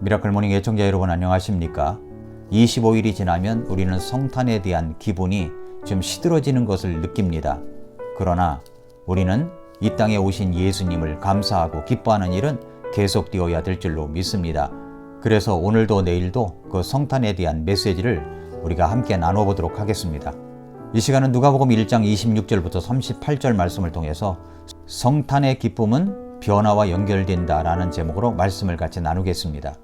미라클 모닝 애청자 여러분 안녕하십니까? 25일이 지나면 우리는 성탄에 대한 기분이 좀 시들어지는 것을 느낍니다. 그러나 우리는 이 땅에 오신 예수님을 감사하고 기뻐하는 일은 계속되어야 될 줄로 믿습니다. 그래서 오늘도 내일도 그 성탄에 대한 메시지를 우리가 함께 나눠보도록 하겠습니다. 이 시간은 누가복음 1장 26절부터 38절 말씀을 통해서 성탄의 기쁨은 변화와 연결된다라는 제목으로 말씀을 같이 나누겠습니다.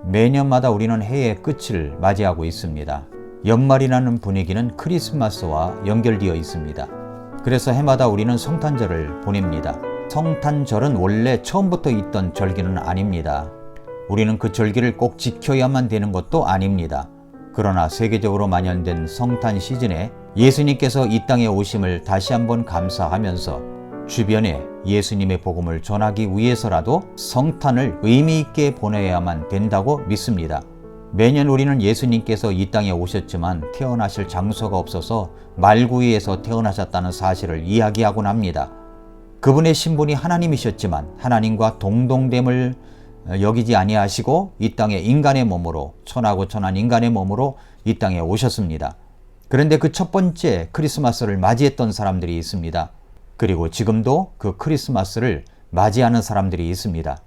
매년마다 우리는 해의 끝을 맞이하고 있습니다. 연말이라는 분위기는 크리스마스와 연결되어 있습니다. 그래서 해마다 우리는 성탄절을 보냅니다. 성탄절은 원래 처음부터 있던 절기는 아닙니다. 우리는 그 절기를 꼭 지켜야만 되는 것도 아닙니다. 그러나 세계적으로 만연된 성탄 시즌에 예수님께서 이 땅에 오심을 다시 한번 감사하면서 주변에 예수님의 복음을 전하기 위해서라도 성탄을 의미 있게 보내야만 된다고 믿습니다. 매년 우리는 예수님께서 이 땅에 오셨지만 태어나실 장소가 없어서 말구이에서 태어나셨다는 사실을 이야기하곤 합니다. 그분의 신분이 하나님이셨지만 하나님과 동등됨을 여기지 아니하시고 이 땅에 인간의 몸으로 천하고 천한 인간의 몸으로 이 땅에 오셨습니다. 그런데 그 첫 번째 크리스마스를 맞이했던 사람들이 있습니다. 그리고 지금도 그 크리스마스를 맞이하는 사람들이 있습니다.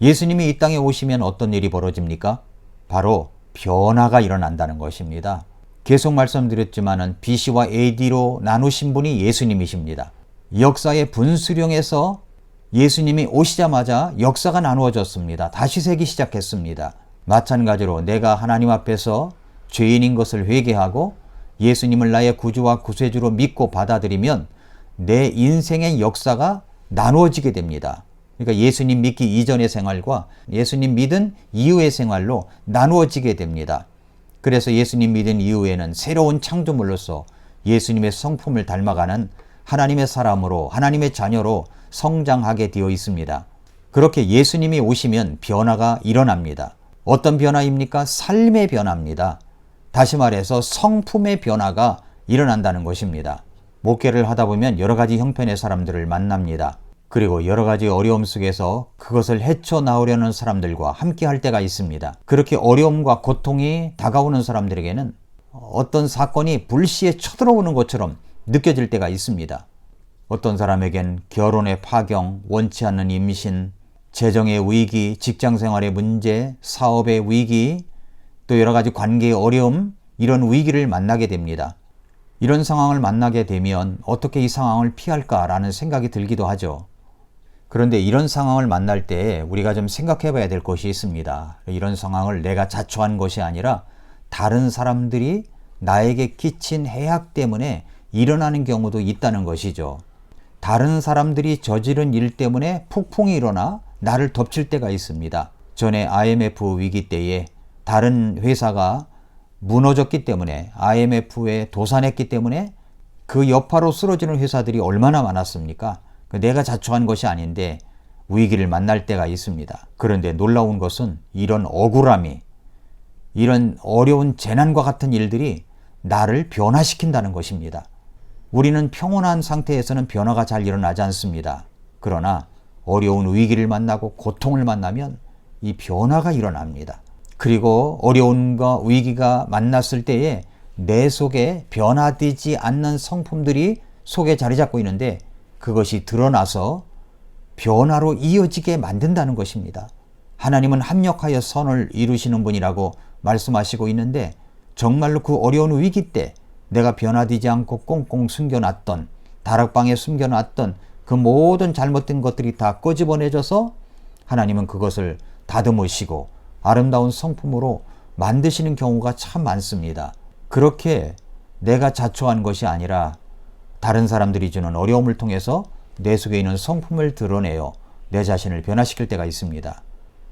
예수님이 이 땅에 오시면 어떤 일이 벌어집니까? 바로 변화가 일어난다는 것입니다. 계속 말씀드렸지만은 BC와 AD로 나누신 분이 예수님이십니다. 역사의 분수령에서 예수님이 오시자마자 역사가 나누어졌습니다. 다시 세기 시작했습니다. 마찬가지로 내가 하나님 앞에서 죄인인 것을 회개하고 예수님을 나의 구주와 구세주로 믿고 받아들이면 내 인생의 역사가 나누어지게 됩니다. 그러니까 예수님 믿기 이전의 생활과 예수님 믿은 이후의 생활로 나누어지게 됩니다. 그래서 예수님 믿은 이후에는 새로운 창조물로서 예수님의 성품을 닮아가는 하나님의 사람으로 하나님의 자녀로 성장하게 되어 있습니다. 그렇게 예수님이 오시면 변화가 일어납니다. 어떤 변화입니까? 삶의 변화입니다. 다시 말해서 성품의 변화가 일어난다는 것입니다. 목회를 하다 보면 여러 가지 형편의 사람들을 만납니다. 그리고 여러 가지 어려움 속에서 그것을 헤쳐나오려는 사람들과 함께 할 때가 있습니다. 그렇게 어려움과 고통이 다가오는 사람들에게는 어떤 사건이 불시에 쳐들어오는 것처럼 느껴질 때가 있습니다. 어떤 사람에겐 결혼의 파경, 원치 않는 임신, 재정의 위기, 직장생활의 문제, 사업의 위기, 또 여러 가지 관계의 어려움, 이런 위기를 만나게 됩니다. 이런 상황을 만나게 되면 어떻게 이 상황을 피할까라는 생각이 들기도 하죠. 그런데 이런 상황을 만날 때 우리가 좀 생각해 봐야 될 것이 있습니다. 이런 상황을 내가 자초한 것이 아니라 다른 사람들이 나에게 끼친 해악 때문에 일어나는 경우도 있다는 것이죠. 다른 사람들이 저지른 일 때문에 폭풍이 일어나 나를 덮칠 때가 있습니다. 전에 IMF 위기 때에 다른 회사가 무너졌기 때문에 IMF에 도산했기 때문에 그 여파로 쓰러지는 회사들이 얼마나 많았습니까? 내가 자초한 것이 아닌데 위기를 만날 때가 있습니다. 그런데 놀라운 것은 이런 억울함이, 이런 어려운 재난과 같은 일들이 나를 변화시킨다는 것입니다. 우리는 평온한 상태에서는 변화가 잘 일어나지 않습니다. 그러나 어려운 위기를 만나고 고통을 만나면 이 변화가 일어납니다. 그리고 어려움과 위기가 만났을 때에 내 속에 변화되지 않는 성품들이 속에 자리 잡고 있는데 그것이 드러나서 변화로 이어지게 만든다는 것입니다. 하나님은 합력하여 선을 이루시는 분이라고 말씀하시고 있는데 정말로 그 어려운 위기 때 내가 변화되지 않고 꽁꽁 숨겨놨던, 다락방에 숨겨놨던 그 모든 잘못된 것들이 다 끄집어내져서 하나님은 그것을 다듬으시고 아름다운 성품으로 만드시는 경우가 참 많습니다. 그렇게 내가 자초한 것이 아니라 다른 사람들이 주는 어려움을 통해서 내 속에 있는 성품을 드러내어 내 자신을 변화시킬 때가 있습니다.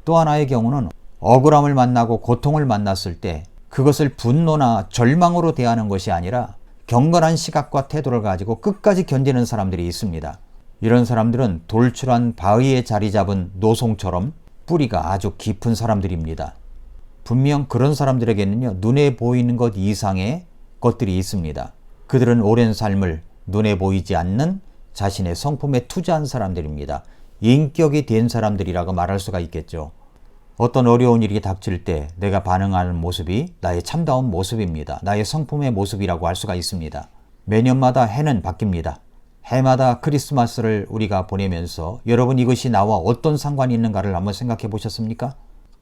또 하나의 경우는 억울함을 만나고 고통을 만났을 때 그것을 분노나 절망으로 대하는 것이 아니라 경건한 시각과 태도를 가지고 끝까지 견디는 사람들이 있습니다. 이런 사람들은 돌출한 바위에 자리 잡은 노송처럼 뿌리가 아주 깊은 사람들입니다. 분명 그런 사람들에게는요, 눈에 보이는 것 이상의 것들이 있습니다. 그들은 오랜 삶을 눈에 보이지 않는 자신의 성품에 투자한 사람들입니다. 인격이 된 사람들이라고 말할 수가 있겠죠. 어떤 어려운 일이 닥칠 때 내가 반응하는 모습이 나의 참다운 모습입니다. 나의 성품의 모습이라고 할 수가 있습니다. 매년마다 해는 바뀝니다. 해마다 크리스마스를 우리가 보내면서 여러분 이것이 나와 어떤 상관이 있는가를 한번 생각해 보셨습니까?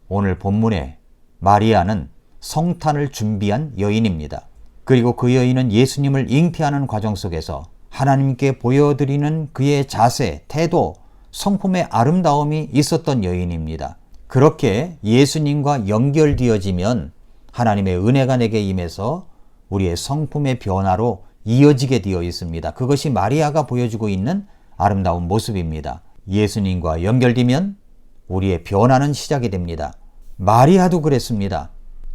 오늘 본문에 마리아는 성탄을 준비한 여인입니다. 그리고 그 여인은 예수님을 잉태하는 과정 속에서 하나님께 보여드리는 그의 자세, 태도, 성품의 아름다움이 있었던 여인입니다. 그렇게 예수님과 연결되어지면 하나님의 은혜가 내게 임해서 우리의 성품의 변화로 이어지게 되어 있습니다. 그것이 마리아가 보여주고 있는 아름다운 모습입니다. 예수님과 연결되면 우리의 변화는 시작이 됩니다. 마리아도 그랬습니다.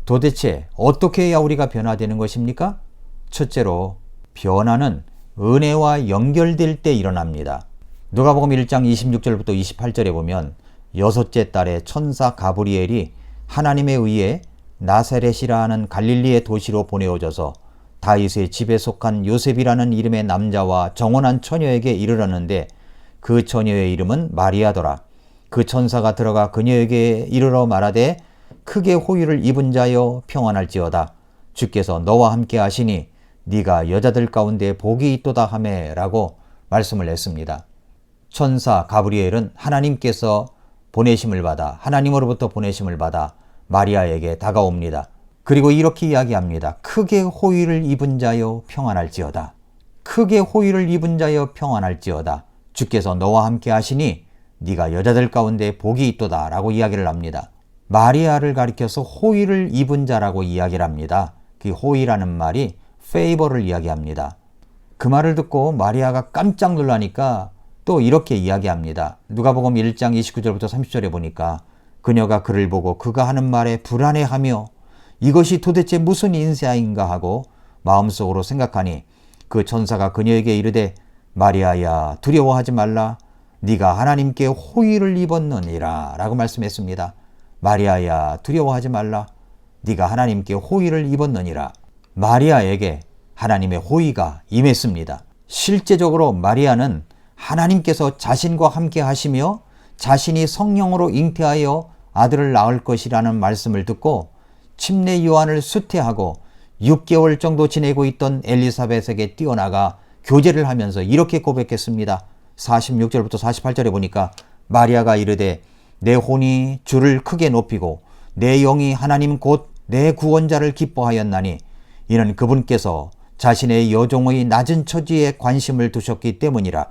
도대체 어떻게 해야 우리가 변화되는 것입니까? 첫째로 변화는 은혜와 연결될 때 일어납니다. 누가복음 1장 26절부터 28절에 보면 여섯째 달에 천사 가브리엘이 하나님에 의해 나사렛이라 하는 갈릴리의 도시로 보내어져서 다윗의 집에 속한 요셉이라는 이름의 남자와 정혼한 처녀에게 이르렀는데 그 처녀의 이름은 마리아더라. 그 천사가 들어가 그녀에게 이르러 말하되 크게 호의를 입은 자여 평안할지어다. 주께서 너와 함께 하시니 네가 여자들 가운데 복이 있도다 하매 라고 말씀을 했습니다. 천사 가브리엘은 하나님께서 보내심을 받아 하나님으로부터 보내심을 받아 마리아에게 다가옵니다. 그리고 이렇게 이야기합니다. 크게 호의를 입은 자여 평안할지어다. 크게 호의를 입은 자여 평안할지어다. 주께서 너와 함께 하시니 네가 여자들 가운데 복이 있도다 라고 이야기를 합니다. 마리아를 가리켜서 호의를 입은 자라고 이야기를 합니다. 그 호의라는 말이 페이버를 이야기합니다. 그 말을 듣고 마리아가 깜짝 놀라니까 또 이렇게 이야기합니다. 누가복음 1장 29절부터 30절에 보니까 그녀가 그를 보고 그가 하는 말에 불안해하며 이것이 도대체 무슨 인사인가 하고 마음속으로 생각하니 그 천사가 그녀에게 이르되 마리아야 두려워하지 말라. 네가 하나님께 호의를 입었느니라 라고 말씀했습니다. 마리아야 두려워하지 말라. 네가 하나님께 호의를 입었느니라. 마리아에게 하나님의 호의가 임했습니다. 실제적으로 마리아는 하나님께서 자신과 함께 하시며 자신이 성령으로 잉태하여 아들을 낳을 것이라는 말씀을 듣고 침례 요한을 수태하고 6개월 정도 지내고 있던 엘리사벳에게 뛰어나가 교제를 하면서 이렇게 고백했습니다. 46절부터 48절에 보니까 마리아가 이르되 내 혼이 주를 크게 높이고 내 영이 하나님 곧 내 구원자를 기뻐하였나니 이는 그분께서 자신의 여종의 낮은 처지에 관심을 두셨기 때문이라.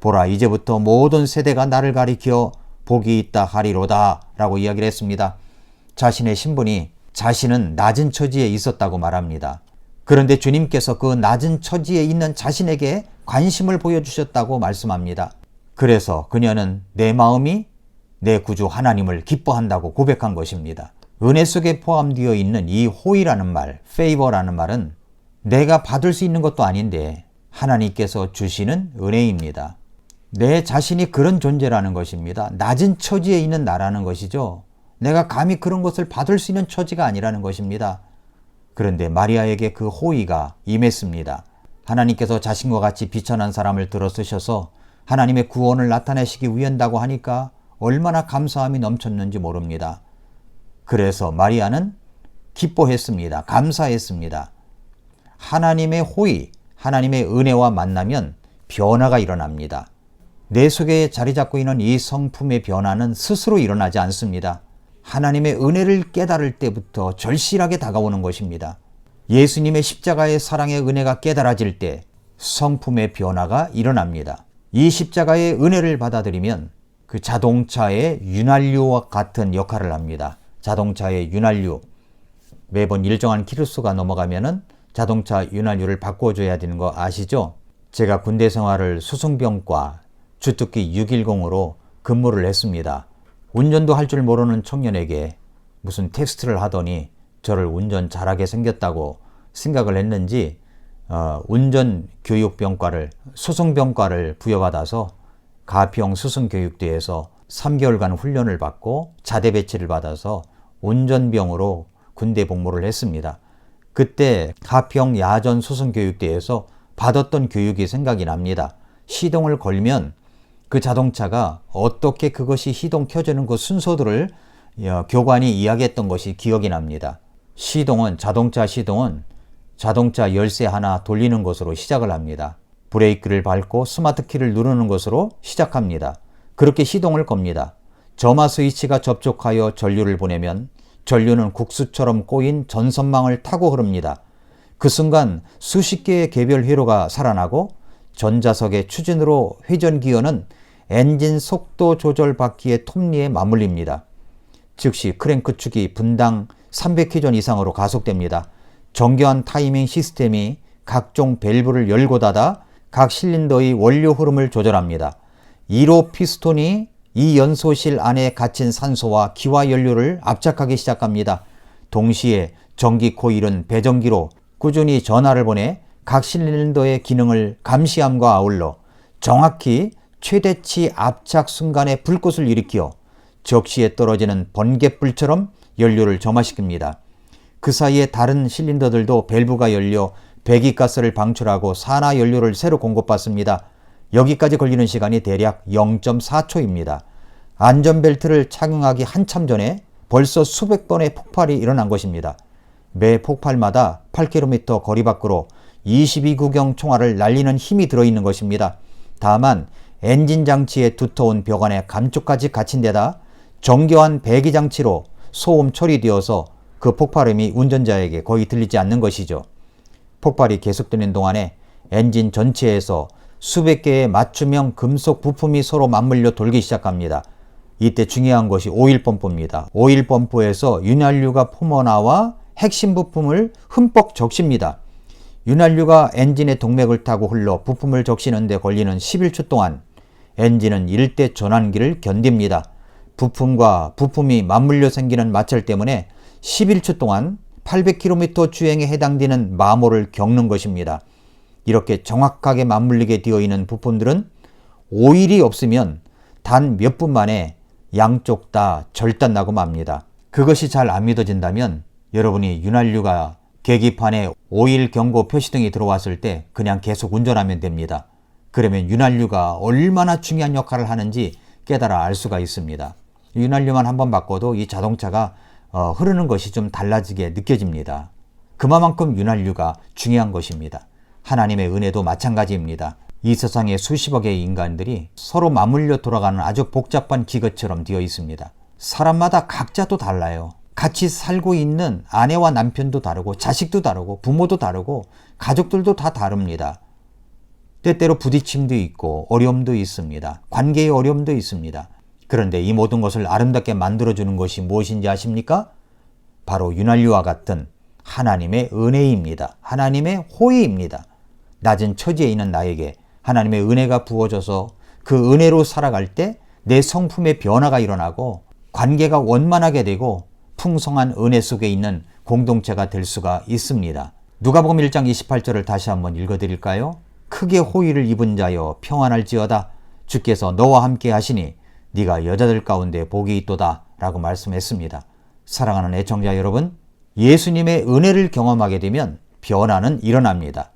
보라 이제부터 모든 세대가 나를 가리켜 복이 있다 하리로다 라고 이야기를 했습니다. 자신의 신분이 자신은 낮은 처지에 있었다고 말합니다. 그런데 주님께서 그 낮은 처지에 있는 자신에게 관심을 보여주셨다고 말씀합니다. 그래서 그녀는 내 마음이 내 구주 하나님을 기뻐한다고 고백한 것입니다. 은혜 속에 포함되어 있는 이 호의라는 말, 페이버라는 말은 내가 받을 수 있는 것도 아닌데 하나님께서 주시는 은혜입니다. 내 자신이 그런 존재라는 것입니다. 낮은 처지에 있는 나라는 것이죠. 내가 감히 그런 것을 받을 수 있는 처지가 아니라는 것입니다. 그런데 마리아에게 그 호의가 임했습니다. 하나님께서 자신과 같이 비천한 사람을 들어 쓰셔서 하나님의 구원을 나타내시기 위한다고 하니까 얼마나 감사함이 넘쳤는지 모릅니다. 그래서 마리아는 기뻐했습니다. 감사했습니다. 하나님의 호의, 하나님의 은혜와 만나면 변화가 일어납니다. 내 속에 자리 잡고 있는 이 성품의 변화는 스스로 일어나지 않습니다. 하나님의 은혜를 깨달을 때부터 절실하게 다가오는 것입니다. 예수님의 십자가의 사랑의 은혜가 깨달아질 때 성품의 변화가 일어납니다. 이 십자가의 은혜를 받아들이면 그 자동차의 윤활유와 같은 역할을 합니다. 자동차의 윤활유, 매번 일정한 키로수가 넘어가면은 자동차 윤활유를 바꿔줘야 되는 거 아시죠? 제가 군대 생활을 수송병과 주특기 610으로 근무를 했습니다. 운전도 할 줄 모르는 청년에게 무슨 테스트를 하더니 저를 운전 잘하게 생겼다고 생각을 했는지 운전교육병과를 수송병과를 부여받아서 가평 수송교육대에서 3개월간 훈련을 받고 자대 배치를 받아서 운전병으로 군대 복무를 했습니다. 그때 가평 야전 수송교육대에서 받았던 교육이 생각이 납니다. 시동을 걸면 그 자동차가 어떻게 그것이 시동 켜지는 그 순서들을 교관이 이야기했던 것이 기억이 납니다. 자동차 시동은 자동차 열쇠 하나 돌리는 것으로 시작을 합니다. 브레이크를 밟고 스마트 키를 누르는 것으로 시작합니다. 그렇게 시동을 겁니다. 점화 스위치가 접촉하여 전류를 보내면 전류는 국수처럼 꼬인 전선망을 타고 흐릅니다. 그 순간 수십 개의 개별 회로가 살아나고 전자석의 추진으로 회전기어는 엔진 속도 조절 바퀴의 톱니에 맞물립니다. 즉시 크랭크축이 분당 300회전 이상으로 가속됩니다. 정교한 타이밍 시스템이 각종 밸브를 열고 닫아 각 실린더의 원료 흐름을 조절합니다. 1호 피스톤이 이 연소실 안에 갇힌 산소와 기와 연료를 압착하기 시작합니다. 동시에 전기 코일은 배전기로 꾸준히 전하를 보내 각 실린더의 기능을 감시함과 아울러 정확히 최대치 압착 순간에 불꽃을 일으켜 적시에 떨어지는 번갯불처럼 연료를 점화시킵니다. 그 사이에 다른 실린더들도 밸브가 열려 배기가스를 방출하고 산화 연료를 새로 공급받습니다. 여기까지 걸리는 시간이 대략 0.4초입니다. 안전벨트를 착용하기 한참 전에 벌써 수백 번의 폭발이 일어난 것입니다. 매 폭발마다 8km 거리 밖으로 22구경 총알을 날리는 힘이 들어있는 것입니다. 다만 엔진 장치의 두터운 벽안에 감쪽까지 갇힌 데다 정교한 배기 장치로 소음 처리되어서 그 폭발음이 운전자에게 거의 들리지 않는 것이죠. 폭발이 계속되는 동안에 엔진 전체에서 수백 개의 맞춤형 금속 부품이 서로 맞물려 돌기 시작합니다. 이때 중요한 것이 오일 펌프입니다. 오일 펌프에서 윤활유가 뿜어나와 핵심 부품을 흠뻑 적십니다. 윤활유가 엔진의 동맥을 타고 흘러 부품을 적시는 데 걸리는 11초 동안 엔진은 일대 전환기를 견딥니다. 부품과 부품이 맞물려 생기는 마찰 때문에 11초 동안 800km 주행에 해당되는 마모를 겪는 것입니다. 이렇게 정확하게 맞물리게 되어 있는 부품들은 오일이 없으면 단 몇 분 만에 양쪽 다 절단나고 맙니다. 그것이 잘 안 믿어진다면 여러분이 윤활유가 계기판에 오일 경고 표시등이 들어왔을 때 그냥 계속 운전하면 됩니다. 그러면 윤활유가 얼마나 중요한 역할을 하는지 깨달아 알 수가 있습니다. 윤활유만 한번 바꿔도 이 자동차가 흐르는 것이 좀 달라지게 느껴집니다. 그만큼 윤활유가 중요한 것입니다. 하나님의 은혜도 마찬가지입니다. 이 세상에 수십억의 인간들이 서로 맞물려 돌아가는 아주 복잡한 기계처럼 되어 있습니다. 사람마다 각자도 달라요. 같이 살고 있는 아내와 남편도 다르고 자식도 다르고 부모도 다르고 가족들도 다 다릅니다. 때때로 부딪힘도 있고 어려움도 있습니다. 관계의 어려움도 있습니다. 그런데 이 모든 것을 아름답게 만들어주는 것이 무엇인지 아십니까? 바로 윤활유와 같은 하나님의 은혜입니다. 하나님의 호의입니다. 낮은 처지에 있는 나에게 하나님의 은혜가 부어져서 그 은혜로 살아갈 때 내 성품의 변화가 일어나고 관계가 원만하게 되고 풍성한 은혜 속에 있는 공동체가 될 수가 있습니다. 누가복음 1장 28절을 다시 한번 읽어드릴까요? 크게 호의를 입은 자여 평안할지어다. 주께서 너와 함께 하시니 네가 여자들 가운데 복이 있도다 라고 말씀했습니다. 사랑하는 애청자 여러분, 예수님의 은혜를 경험하게 되면 변화는 일어납니다.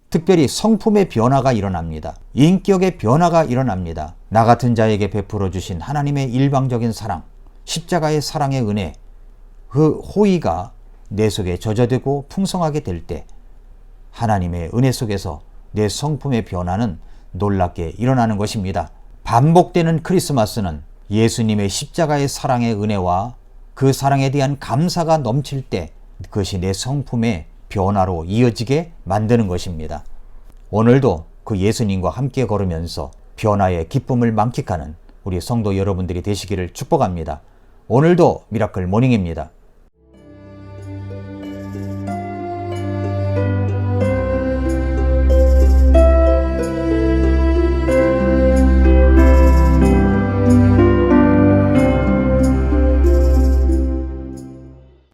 특별히 성품의 변화가 일어납니다. 인격의 변화가 일어납니다. 나 같은 자에게 베풀어 주신 하나님의 일방적인 사랑, 십자가의 사랑의 은혜, 그 호의가 내 속에 젖어들고 풍성하게 될 때 하나님의 은혜 속에서 내 성품의 변화는 놀랍게 일어나는 것입니다. 반복되는 크리스마스는 예수님의 십자가의 사랑의 은혜와 그 사랑에 대한 감사가 넘칠 때 그것이 내 성품의 변화로 이어지게 만드는 것입니다. 오늘도 그 예수님과 함께 걸으면서 변화의 기쁨을 만끽하는 우리 성도 여러분들이 되시기를 축복합니다. 오늘도 미라클 모닝입니다.